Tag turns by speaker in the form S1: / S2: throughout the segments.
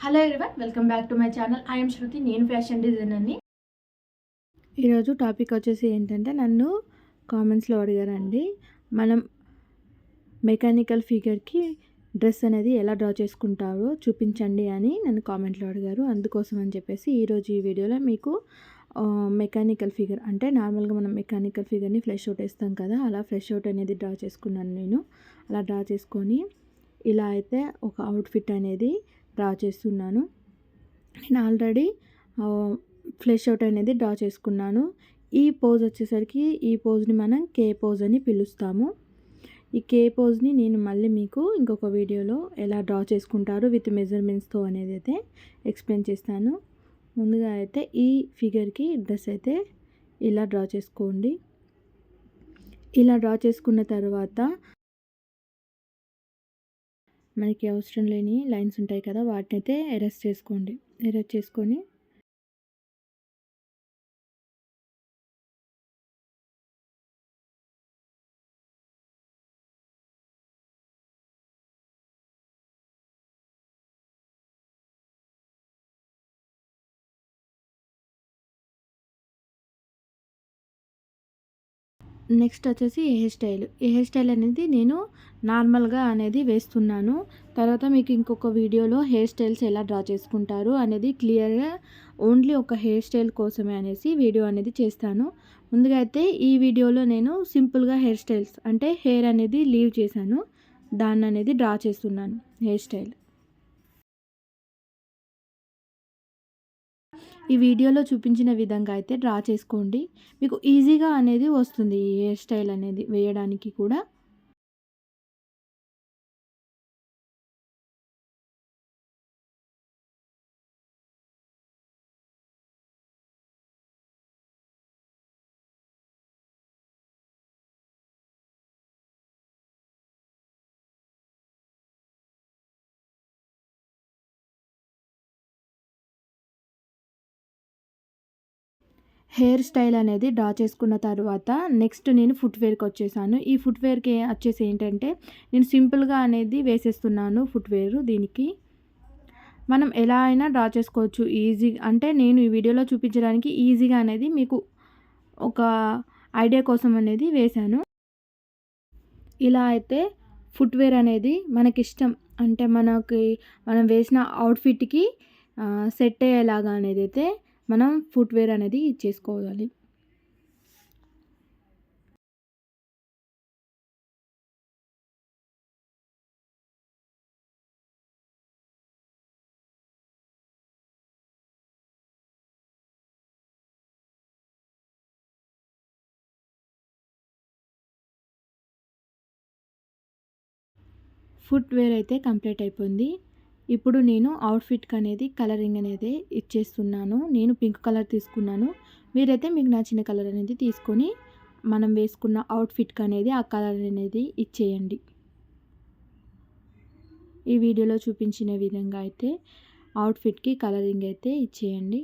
S1: Hello everyone, welcome back to my channel. I am Shruti. నేను fashion డిజైనర్ని. ఈరోజు topic వచ్చేసి ఏంటంటే, నన్ను కామెంట్స్లో అడిగారండి, మనం మెకానికల్ ఫిగర్కి డ్రెస్ అనేది ఎలా డ్రా చేసుకుంటారో చూపించండి అని నన్ను కామెంట్లో అడిగారు. అందుకోసం అని చెప్పేసి ఈరోజు ఈ వీడియోలో మీకు మెకానికల్ ఫిగర్ అంటే నార్మల్గా మనం మెకానికల్ ఫిగర్ని ఫ్లెష్ అవుట్ వేస్తాం కదా, అలా ఫ్లెష్ అవుట్ అనేది డ్రా చేసుకున్నాను నేను. అలా డ్రా చేసుకొని ఇలా అయితే ఒక అవుట్ఫిట్ అనేది డ్రా చేస్తున్నాను. నేను ఆల్రెడీ ఫ్లెష్ అవుట్ అనేది డ్రా చేసుకున్నాను. ఈ పోజ్ వచ్చేసరికి ఈ పోజ్ని మనం కే పోజ్ అని పిలుస్తాము. ఈ కే పోజ్ని నేను మళ్ళీ మీకు ఇంకొక వీడియోలో ఎలా డ్రా చేసుకుంటారు విత్ మెజర్మెంట్స్తో అనేది అయితే ఎక్స్ప్లెయిన్ చేస్తాను. ముందుగా అయితే ఈ ఫిగర్కి డ్రెస్ అయితే ఇలా డ్రా చేసుకోండి. ఇలా డ్రా చేసుకున్న తర్వాత మనకి అవసరం లేని లైన్స్ ఉంటాయి కదా, వాటిని అయితే ఎరేజ్ చేసుకోండి. ఎరేజ్ చేసుకొని నెక్స్ట్ వచ్చేసి ఈ హెయిర్ స్టైల్ అనేది నేను నార్మల్గా అనేది వేస్తున్నాను. తర్వాత మీకు ఇంకొక వీడియోలో హెయిర్ స్టైల్స్ ఎలా డ్రా చేసుకుంటారు అనేది క్లియర్గా ఓన్లీ ఒక హెయిర్ స్టైల్ కోసమే అనేసి వీడియో అనేది చేస్తాను. ముందుగా అయితే ఈ వీడియోలో నేను సింపుల్గా హెయిర్ స్టైల్స్ అంటే హెయిర్ అనేది లీవ్ చేశాను, దాన్ని అనేది డ్రా చేస్తున్నాను. హెయిర్ స్టైల్ ఈ వీడియోలో చూపించిన విధంగా అయితే డ్రా చేసుకోండి. మీకు ఈజీగా అనేది వస్తుంది ఈ హెయిర్ స్టైల్ అనేది వేయడానికి కూడా. హెయిర్ స్టైల్ అనేది డ్రా చేసుకున్న తర్వాత నెక్స్ట్ నేను ఫుట్వేర్కి వచ్చేసాను. ఈ ఫుట్వేర్కి వచ్చేసి ఏంటంటే, నేను సింపుల్గా అనేది వేసేస్తున్నాను ఫుట్వేర్. దీనికి మనం ఎలా అయినా డ్రా చేసుకోవచ్చు ఈజీ. అంటే నేను ఈ వీడియోలో చూపించడానికి ఈజీగా అనేది మీకు ఒక ఐడియా కోసం అనేది వేశాను. ఇలా అయితే ఫుట్వేర్ అనేది మనకిష్టం, అంటే మనం వేసిన అవుట్ఫిట్కి సెట్ అయ్యేలాగా అనేది అయితే మనం ఫుట్వేర్ అనేది చేసుకోవాలి. ఫుట్వేర్ అయితే కంప్లీట్ అయిపోయింది. ఇప్పుడు నేను అవుట్ఫిట్కి అనేది కలరింగ్ అనేది ఇచ్చేస్తున్నాను. నేను పింక్ కలర్ తీసుకున్నాను. మీరైతే మీకు నచ్చిన కలర్ అనేది తీసుకొని మనం వేసుకున్న అవుట్ఫిట్కి అనేది ఆ కలర్ అనేది ఇచ్చేయండి. ఈ వీడియోలో చూపించిన విధంగా అయితే అవుట్ఫిట్కి కలరింగ్ అయితే ఇచ్చేయండి.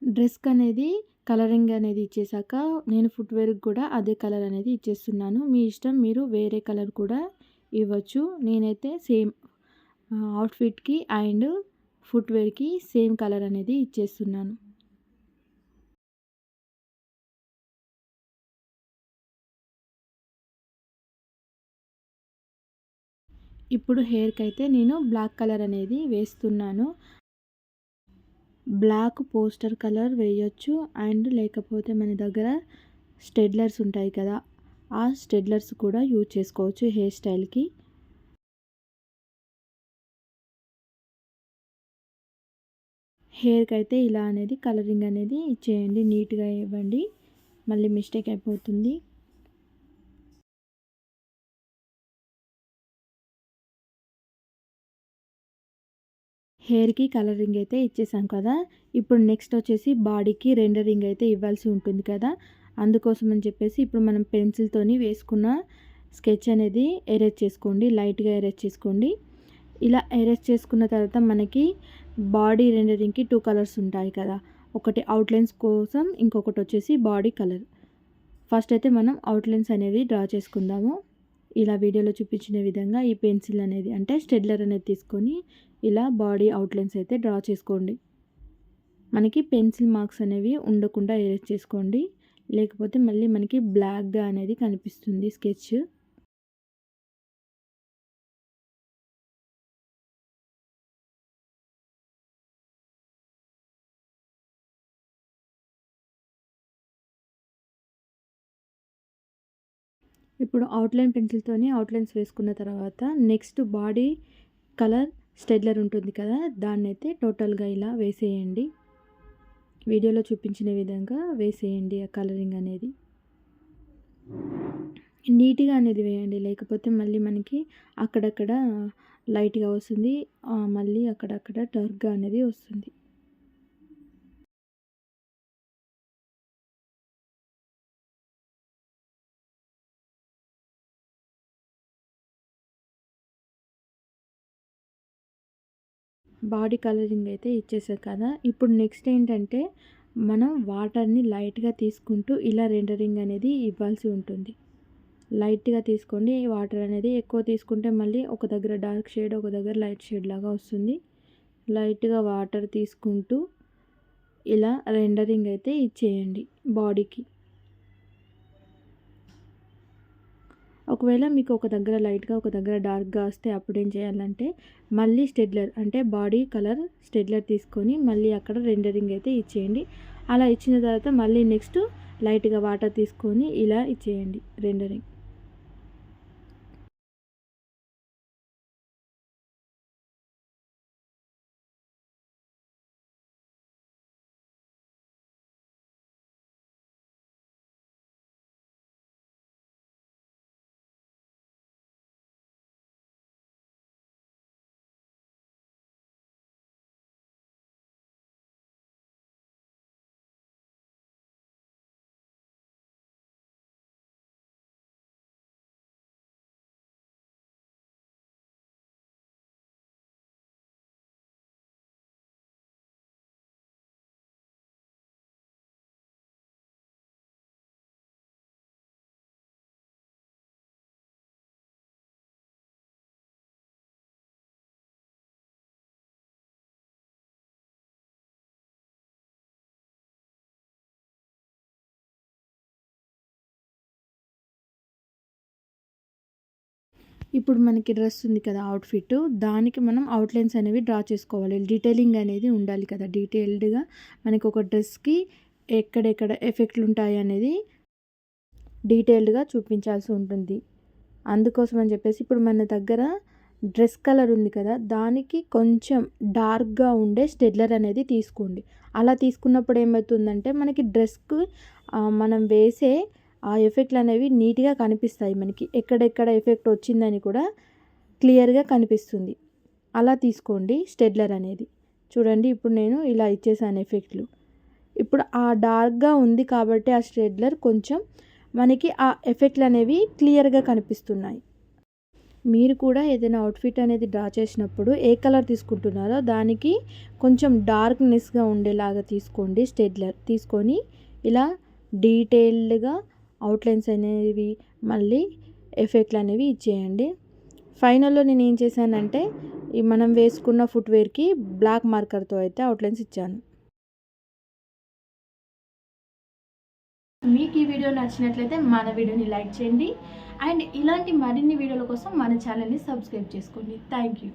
S1: డ్రెస్కి అనేది కలరింగ్ అనేది ఇచ్చేసాక నేను ఫుట్వేర్కి కూడా అదే కలర్ అనేది ఇచ్చేస్తున్నాను. మీ ఇష్టం, మీరు వేరే కలర్ కూడా ఇవ్వచ్చు. నేనైతే సేమ్ అవుట్ఫిట్కి అండ్ ఫుట్వేర్కి సేమ్ కలర్ అనేది ఇచ్చేస్తున్నాను. ఇప్పుడు హెయిర్కి అయితే నేను బ్లాక్ కలర్ అనేది వేస్తున్నాను. బ్లాక్ పోస్టర్ కలర్ వేయొచ్చు, అండ్ లేకపోతే మన దగ్గర స్టెడ్లర్స్ ఉంటాయి కదా, ఆ స్టెడ్లర్స్ కూడా యూజ్ చేసుకోవచ్చు హెయిర్ స్టైల్కి. హెయిర్కి అయితే ఇలా అనేది కలరింగ్ అనేది ఇచ్చేయండి, నీట్గా ఇవ్వండి, మళ్ళీ మిస్టేక్ అయిపోతుంది. హెయిర్కి కలరింగ్ అయితే ఇచ్చేసాం కదా. ఇప్పుడు నెక్స్ట్ వచ్చేసి బాడీకి రెండరింగ్ అయితే ఇవ్వాల్సి ఉంటుంది కదా. అందుకోసం అని చెప్పేసి ఇప్పుడు మనం పెన్సిల్తోని వేసుకున్న స్కెచ్ అనేది ఎరేజ్ చేసుకోండి, లైట్గా ఎరేజ్ చేసుకోండి. ఇలా ఎరేజ్ చేసుకున్న తర్వాత మనకి బాడీ రెండరింగ్కి 2 కలర్స్ ఉంటాయి కదా. ఒకటి అవుట్లైన్స్ కోసం, ఇంకొకటి వచ్చేసి బాడీ కలర్. ఫస్ట్ అయితే మనం అవుట్లైన్స్ అనేది డ్రా చేసుకుందాము. ఇలా వీడియోలో చూపించిన విధంగా ఈ పెన్సిల్ అనేది అంటే స్టెడ్లర్ అనేది తీసుకొని ఇలా బాడీ అవుట్లైన్స్ అయితే డ్రా చేసుకోండి. మనకి పెన్సిల్ మార్క్స్ అనేవి ఉండకుండా ఎరేజ్ చేసుకోండి, లేకపోతే మళ్ళీ మనకి బ్లాక్గా అనేది కనిపిస్తుంది స్కెచ్. ఇప్పుడు అవుట్లైన్ పెన్సిల్తోని అవుట్లైన్స్ వేసుకున్న తర్వాత నెక్స్ట్ బాడీ కలర్ స్టెడ్లర్ ఉంటుంది కదా, దాన్ని అయితే టోటల్గా ఇలా వేసేయండి. వీడియోలో చూపించిన విధంగా వేసేయండి ఆ కలరింగ్ అనేది. నీట్గా అనేది వేయండి, లేకపోతే మళ్ళీ మనకి అక్కడక్కడ లైట్గా వస్తుంది, మళ్ళీ అక్కడక్కడ డార్క్గా అనేది వస్తుంది. బాడీ కలరింగ్ అయితే ఇచ్చేసాం కదా. ఇప్పుడు నెక్స్ట్ ఏంటంటే మనం వాటర్ని లైట్గా తీసుకుంటూ ఇలా రెండరింగ్ అనేది ఇవ్వాల్సి ఉంటుంది. లైట్గా తీసుకోండి వాటర్ అనేది, ఎక్కువ తీసుకుంటే మళ్ళీ ఒక దగ్గర డార్క్ షేడ్, ఒక దగ్గర లైట్ షేడ్ లాగా వస్తుంది. లైట్గా వాటర్ తీసుకుంటూ ఇలా రెండరింగ్ అయితే ఇచ్చేయండి బాడీకి. ఒకవేళ మీకు ఒక దగ్గర లైట్గా ఒక దగ్గర డార్క్గా వస్తే అప్పుడు ఏం చేయాలంటే మళ్ళీ స్టెడ్లర్ అంటే బాడీ కలర్ స్టెడ్లర్ తీసుకొని మళ్ళీ అక్కడ రెండరింగ్ అయితే ఇచ్చేయండి. అలా ఇచ్చిన తర్వాత మళ్ళీ నెక్స్ట్ లైట్గా వాటర్ తీసుకొని ఇలా ఇచ్చేయండి రెండరింగ్. ఇప్పుడు మనకి డ్రెస్ ఉంది కదా అవుట్ఫిట్, దానికి మనం అవుట్లైన్స్ అనేవి డ్రా చేసుకోవాలి. డీటెయిలింగ్ అనేది ఉండాలి కదా, డీటెయిల్డ్గా మనకి ఒక డ్రెస్కి ఎక్కడెక్కడ ఎఫెక్ట్లు ఉంటాయి అనేది డీటెయిల్డ్గా చూపించాల్సి ఉంటుంది. అందుకోసం అని చెప్పేసి ఇప్పుడు మన దగ్గర డ్రెస్ కలర్ ఉంది కదా, దానికి కొంచెం డార్క్గా ఉండే స్టెడ్లర్ అనేది తీసుకోండి. అలా తీసుకున్నప్పుడు ఏమవుతుందంటే మనకి డ్రెస్కి మనం వేసే ఆ ఎఫెక్ట్లు అనేవి నీట్గా కనిపిస్తాయి. మనకి ఎక్కడెక్కడ ఎఫెక్ట్ వచ్చిందని కూడా క్లియర్గా కనిపిస్తుంది. అలా తీసుకోండి స్టెడ్లర్ అనేది. చూడండి ఇప్పుడు నేను ఇలా ఇచ్చేసాను ఎఫెక్ట్లు. ఇప్పుడు ఆ డార్క్గా ఉంది కాబట్టి ఆ స్టెడ్లర్ కొంచెం మనకి ఆ ఎఫెక్ట్లు అనేవి క్లియర్గా కనిపిస్తున్నాయి. మీరు కూడా ఏదైనా అవుట్ఫిట్ అనేది డ్రా చేసినప్పుడు ఏ కలర్ తీసుకుంటున్నారో దానికి కొంచెం డార్క్నెస్గా ఉండేలాగా తీసుకోండి స్టెడ్లర్. తీసుకొని ఇలా డీటెయిల్డ్గా అవుట్లైన్స్ అనేవి మళ్ళీ ఎఫెక్ట్లు అనేవి ఇచ్చేయండి. ఫైనల్లో నేను ఏం చేశానంటే ఈ మనం వేసుకున్న ఫుట్వేర్కి బ్లాక్ మార్కర్తో అయితే అవుట్లైన్స్ ఇచ్చాను. మీకు ఈ వీడియో నచ్చినట్లయితే మన వీడియోని లైక్ చేయండి అండ్ ఇలాంటి మరిన్ని వీడియోల కోసం మన ఛానల్ని సబ్స్క్రైబ్ చేసుకోండి. Thank you.